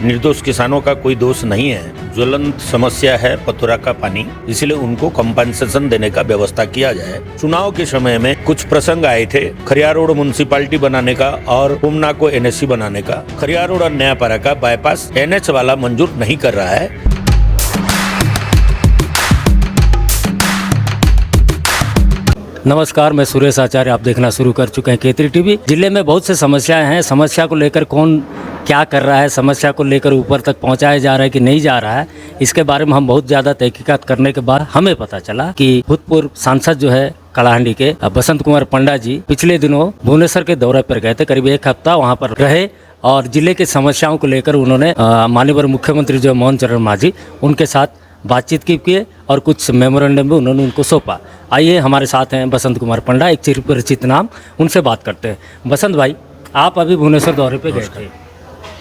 निर्दोष किसानों का कोई दोष नहीं है। ज्वलंत समस्या है पथुरा का पानी, इसलिए उनको कंपनसेशन देने का व्यवस्था किया जाए। चुनाव के समय में कुछ प्रसंग आए थे, खरिया रोड म्युनिसिपालिटी बनाने का और कोमना को एनएससी बनाने का। खरिया रोड और नयापारा का बाईपास एनएच वाला मंजूर नहीं कर रहा है। नमस्कार, मैं सुरेश आचार्य, आप देखना शुरू कर चुके हैं केतरी टीवी। जिले में बहुत से समस्याएं हैं। समस्या को लेकर कौन क्या कर रहा है, समस्या को लेकर ऊपर तक पहुंचाया जा रहा है कि नहीं जा रहा है, इसके बारे में हम बहुत ज़्यादा तहकीकात करने के बाद हमें पता चला कि भूतपूर्व सांसद जो है कलाहंडी के बसंत कुमार पंडा जी पिछले दिनों भुवनेश्वर के दौरे पर गए थे। करीब एक हफ्ता वहाँ पर रहे और जिले की समस्याओं को लेकर उन्होंने माननीय मुख्यमंत्री जो मोहन चरण मांझी उनके साथ बातचीत की और कुछ मेमोरेंडम भी उन्होंने उनको सौंपा। आइए, हमारे साथ हैं बसंत कुमार पंडा, एक चिरपरिचित नाम, उनसे बात करते हैं। बसंत भाई, आप अभी भुवनेश्वर दौरे पे गए थे,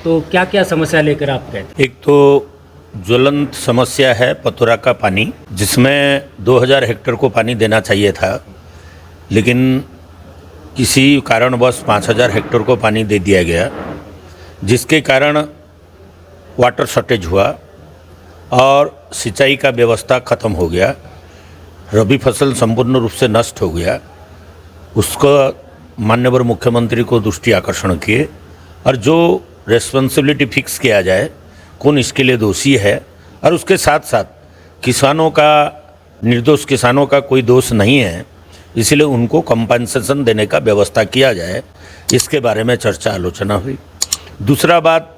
तो क्या क्या समस्या लेकर आप गए? एक तो ज्वलंत समस्या है पथुरा का पानी, जिसमें 2000 हेक्टेयर को पानी देना चाहिए था, लेकिन किसी कारणवश 5000 हेक्टेयर को पानी दे दिया गया, जिसके कारण वाटर शॉर्टेज हुआ और सिंचाई का व्यवस्था ख़त्म हो गया। रबी फसल संपूर्ण रूप से नष्ट हो गया। उसका माननीय मुख्यमंत्री को दृष्टि आकर्षण किए और जो रेस्पॉन्सिबिलिटी फिक्स किया जाए, कौन इसके लिए दोषी है, और उसके साथ साथ किसानों का, निर्दोष किसानों का कोई दोष नहीं है, इसलिए उनको कंपनसेशन देने का व्यवस्था किया जाए, इसके बारे में चर्चा आलोचना हुई। दूसरा बात,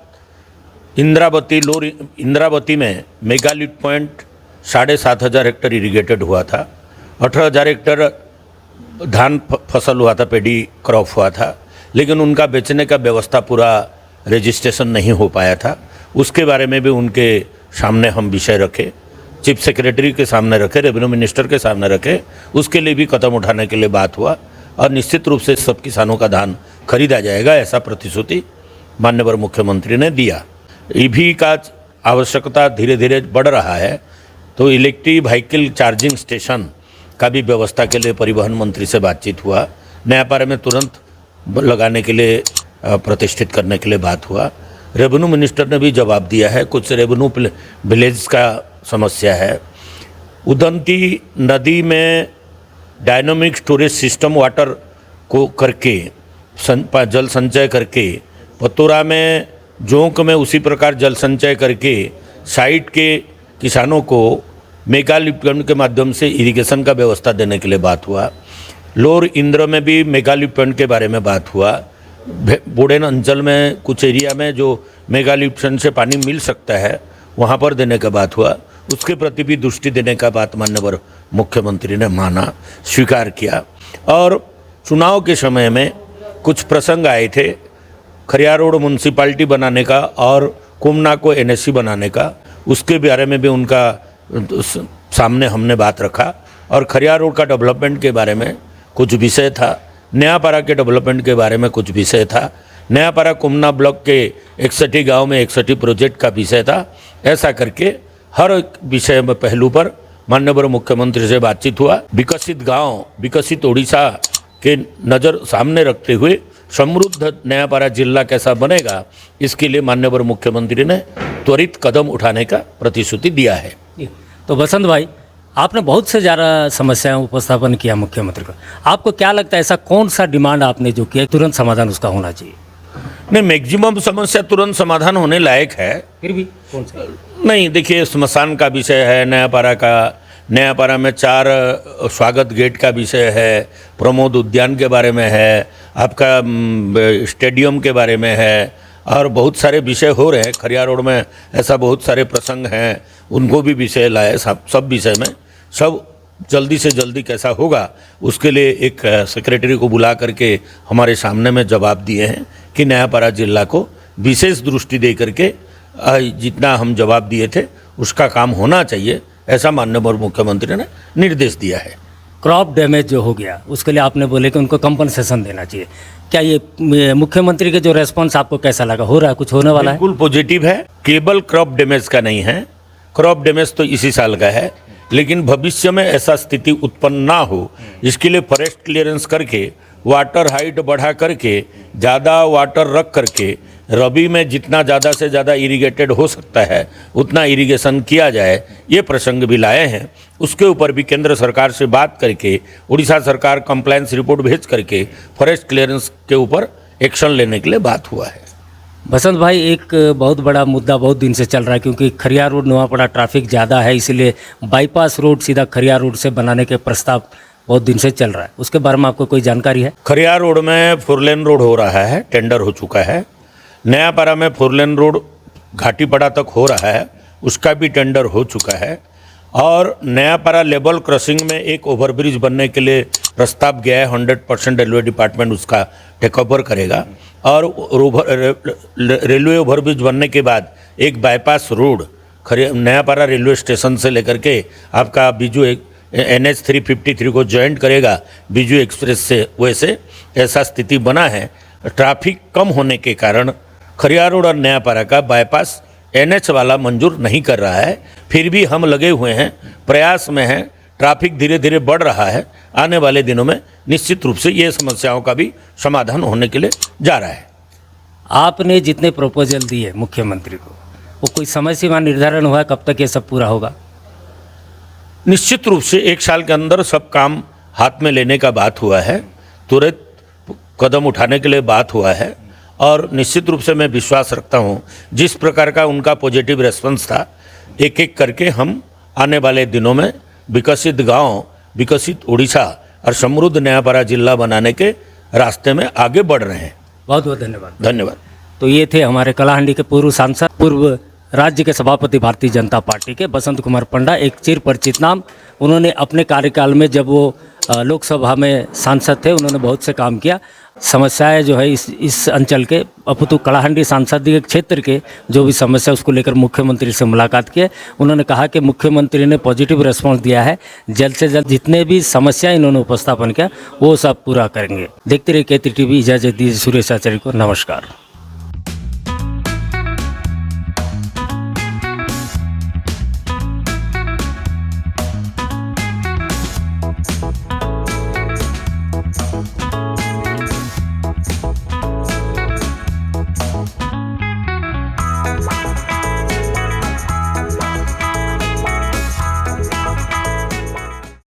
इंद्रावती में मेगालिट पॉइंट 7500 हेक्टेयर इरीगेटेड हुआ था, 18000 हेक्टेयर धान फसल हुआ था, पेडी क्रॉप हुआ था, लेकिन उनका बेचने का व्यवस्था पूरा रजिस्ट्रेशन नहीं हो पाया था। उसके बारे में भी उनके सामने हम विषय रखे, चीफ सेक्रेटरी के सामने रखे, रेवेन्यू मिनिस्टर के सामने रखे, उसके लिए भी कदम उठाने के लिए बात हुआ और निश्चित रूप से सब किसानों का धान खरीदा जाएगा, ऐसा प्रतिश्रुति माननीय मुख्यमंत्री ने दिया। ईवी का आवश्यकता धीरे धीरे बढ़ रहा है, तो इलेक्ट्रिक व्हीकल चार्जिंग स्टेशन का भी व्यवस्था के लिए परिवहन मंत्री से बातचीत हुआ। नयापारा में तुरंत लगाने के लिए, प्रतिष्ठित करने के लिए बात हुआ। रेवेन्यू मिनिस्टर ने भी जवाब दिया है। कुछ रेवेन्यू विलेज का समस्या है। उदंती नदी में डायनामिक स्टोरेज सिस्टम वाटर को करके जल संचय करके, पतोरा में जोंक में उसी प्रकार जल संचय करके साइट के किसानों को मेगालिफ्ट के माध्यम से इरिगेशन का व्यवस्था देने के लिए बात हुआ। लोअर इंद्र में भी मेगालिफ्ट के बारे में बात हुआ। बोडेन अंचल में कुछ एरिया में जो मेगालिफ्ट से पानी मिल सकता है, वहाँ पर देने का बात हुआ। उसके प्रति भी दृष्टि देने का बात माननीय मुख्यमंत्री ने माना, स्वीकार किया। और चुनाव के समय में कुछ प्रसंग आए थे, खरिया रोड म्युनिसिपालिटी बनाने का और कोमना को एनएससी बनाने का, उसके बारे में भी उनका सामने हमने बात रखा। और खरिया रोड का डेवलपमेंट के बारे में कुछ विषय था, नयापारा के डेवलपमेंट के बारे में कुछ विषय था, नयापारा कोमना ब्लॉक के 61 गांव में 61 प्रोजेक्ट का विषय था। ऐसा करके हर विषय में पहलू पर माननीय मुख्यमंत्री से बातचीत हुआ। विकसित गांव, विकसित ओडिशा के नज़र सामने रखते हुए समृद्ध नयापारा जिला कैसा बनेगा, इसके लिए माननीय मुख्यमंत्री ने त्वरित कदम उठाने का प्रतिश्रुति दिया है। तो बसंत भाई, आपने बहुत से ज़्यादा समस्याओं उपस्थापन किया मुख्यमंत्री को। आपको क्या लगता है, ऐसा कौन सा डिमांड आपने जो किया तुरंत समाधान उसका होना चाहिए? नहीं, मैक्सिमम समस्या तुरंत समाधान होने लायक है। फिर भी कौन सा? नहीं, देखिए, स्मशान का विषय है नयापारा का, नयापारा में 4 स्वागत गेट का विषय है, प्रमोद उद्यान के बारे में है, आपका स्टेडियम के बारे में है, और बहुत सारे विषय हो रहे हैं। खरिया रोड में ऐसा बहुत सारे प्रसंग हैं, उनको भी विषय लाए। सब विषय में सब जल्दी से जल्दी कैसा होगा, उसके लिए एक सेक्रेटरी को बुला करके हमारे सामने में जवाब दिए हैं कि नयापारा जिला को विशेष दृष्टि दे करके जितना हम जवाब दिए थे उसका काम होना चाहिए, ऐसा माननीय मुख्यमंत्री ने निर्देश दिया है। क्रॉप डैमेज जो हो गया उसके लिए आपने बोले कि उनको कंपनसेशन देना चाहिए। क्या ये मुख्यमंत्री के जो रेस्पॉन्स आपको कैसा लगा? हो रहा है, कुछ होने वाला है? बिल्कुल पॉजिटिव है। केवल क्रॉप डैमेज का नहीं है, क्रॉप डैमेज तो इसी साल का है, लेकिन भविष्य में ऐसा स्थिति उत्पन्न ना हो, इसके लिए फॉरेस्ट क्लियरेंस करके, वाटर हाइट बढ़ा करके, ज़्यादा वाटर रख करके रबी में जितना ज़्यादा से ज़्यादा इरिगेटेड हो सकता है उतना इरिगेशन किया जाए, ये प्रसंग भी लाए हैं। उसके ऊपर भी केंद्र सरकार से बात करके उड़ीसा सरकार कंप्लायंस रिपोर्ट भेज करके फॉरेस्ट क्लियरेंस के ऊपर एक्शन लेने के लिए बात हुआ है। बसंत भाई, एक बहुत बड़ा मुद्दा बहुत दिन से चल रहा है, क्योंकि खरियार रोड नोआपड़ा ट्रैफिक ज़्यादा है, इसलिए बाईपास रोड सीधा खरियार रोड से बनाने के प्रस्ताव बहुत दिन से चल रहा है। उसके बारे में आपको कोई जानकारी है? खरियार रोड में 4 लेन रोड हो रहा है, टेंडर हो चुका है। नयापारा में 4 लेन रोड घाटीपड़ा तक हो रहा है, उसका भी टेंडर हो चुका है। और नयापारा लेवल क्रॉसिंग में एक ओवरब्रिज बनने के लिए प्रस्ताव गया है, 100% रेलवे डिपार्टमेंट उसका टेक ओवर करेगा। और रेलवे ओवरब्रिज बनने के बाद एक bypass road Nayapara railway station से लेकर के आपका बीजू NH 353 को जॉइंट करेगा बीजू एक्सप्रेस से। वैसे ऐसा स्थिति बना है, ट्रैफिक कम होने के कारण खरियार रोड और नयापारा का बाईपास NH वाला मंजूर नहीं कर रहा है। फिर भी हम लगे हुए हैं, प्रयास में हैं, ट्रैफिक धीरे धीरे बढ़ रहा है। आने वाले दिनों में निश्चित रूप से ये समस्याओं का भी समाधान होने के लिए जा रहा है। आपने जितने प्रपोजल दिए मुख्यमंत्री को, वो कोई समय सीमा निर्धारण हुआ है कब तक ये सब पूरा होगा? निश्चित रूप से 1 साल के अंदर सब काम हाथ में लेने का बात हुआ है, तुरंत कदम उठाने के लिए बात हुआ है। और निश्चित रूप से मैं विश्वास रखता हूँ, जिस प्रकार का उनका पॉजिटिव रेस्पॉन्स था, एक एक करके हम आने वाले दिनों में विकसित गांव, विकसित उड़ीसा और समृद्ध नयापारा जिला बनाने के रास्ते में आगे बढ़ रहे हैं। बहुत बहुत धन्यवाद। धन्यवाद। तो ये थे हमारे कलाहांडी के पूर्व सांसद, पूर्व राज्य के सभापति भारतीय जनता पार्टी के बसंत कुमार पंडा, एक चिर परिचित नाम। उन्होंने अपने कार्यकाल में जब वो लोकसभा में सांसद थे, उन्होंने बहुत से काम किया। समस्याएं जो है इस अंचल के अपितु कलाहांडी सांसदीय क्षेत्र के जो भी समस्या, उसको लेकर मुख्यमंत्री से मुलाकात की। उन्होंने कहा कि मुख्यमंत्री ने पॉजिटिव रिस्पांस दिया है, जल्द से जल्द जितने भी समस्या इन्होंने उपस्थापन किया वो सब पूरा करेंगे। देखते रहिए K3 TV। इजाज़त दीजिए सुरेश आचार्य को। नमस्कार।